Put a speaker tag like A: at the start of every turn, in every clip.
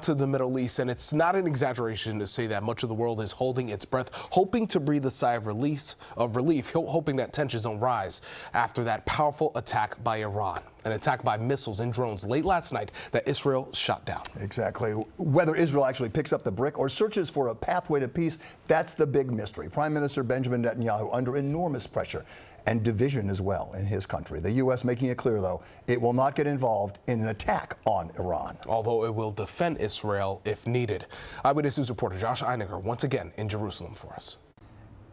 A: To the Middle East, and it's not an exaggeration to say that much of the world is holding its breath, hoping to breathe a sigh of relief, hoping that tensions don't rise after that powerful attack by Iran, an attack by missiles and drones late last night that Israel shot down.
B: Exactly. Whether Israel actually picks up the brick or searches for a pathway to peace, that's the big mystery. Prime Minister Benjamin Netanyahu under enormous pressure and division as well in his country. The U.S. making it clear, though, it will not get involved in an attack on Iran.
A: Although it will defend Israel if needed. Eyewitness News reporter Josh Einiger once again in Jerusalem for us.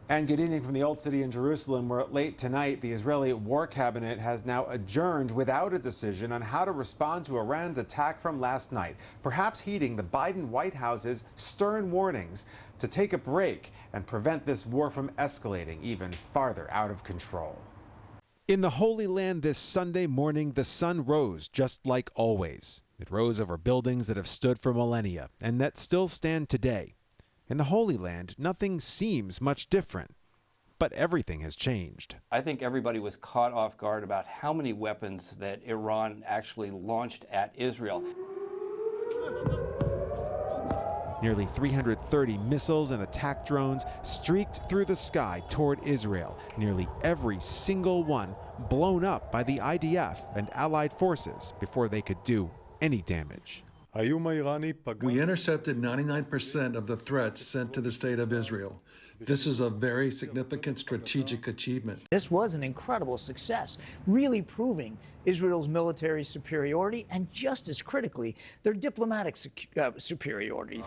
C: And good evening from the Old City in Jerusalem, where late tonight the Israeli War Cabinet has now adjourned without a decision on how to respond to Iran's attack from last night, perhaps heeding the Biden White House's stern warnings to take a break and prevent this war from escalating even farther out of control. In the Holy Land this Sunday morning, the sun rose just like always. It rose over buildings that have stood for millennia and that still stand today. In the Holy Land, nothing seems much different, but everything has changed.
D: I think everybody was caught off guard about how many weapons that Iran actually launched at Israel.
C: Nearly 330 missiles and attack drones streaked through the sky toward Israel, nearly every single one blown up by the IDF and allied forces before they could do any damage.
E: We intercepted 99% of the threats sent to the state of Israel. This is a very significant strategic achievement.
F: This was an incredible success, really proving Israel's military superiority and, just as critically, their diplomatic superiority.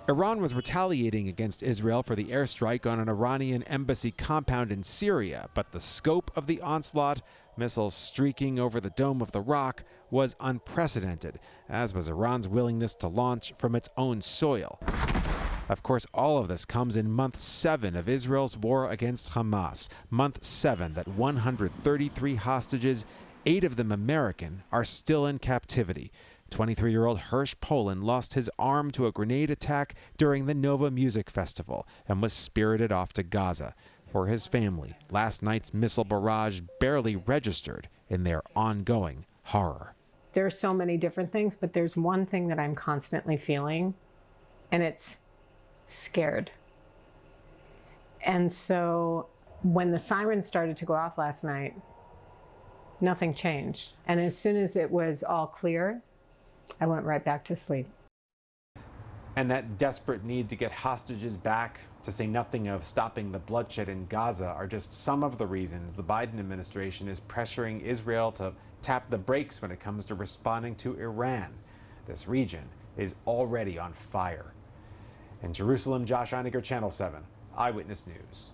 C: Iran was retaliating against Israel for the airstrike on an Iranian embassy compound in Syria, but the scope of the onslaught, missiles streaking over the Dome of the Rock, was unprecedented, as was Iran's willingness to launch from its own soil. Of course, all of this comes in month 7 of Israel's war against Hamas, month 7 that 133 hostages, 8 of them American, are still in captivity. 23-year-old Hirsch Poland lost his arm to a grenade attack during the Nova Music Festival and was spirited off to Gaza. For his family, last night's missile barrage barely registered in their ongoing horror.
G: There are so many different things, but there's one thing that I'm constantly feeling, and it's scared. And so when the sirens started to go off last night, nothing changed. And as soon as it was all clear, I went right back to sleep.
C: And that desperate need to get hostages back, to say nothing of stopping the bloodshed in Gaza, are just some of the reasons the Biden administration is pressuring Israel to tap the brakes when it comes to responding to Iran. This region is already on fire. In Jerusalem, Josh Einiger, Channel 7, Eyewitness News.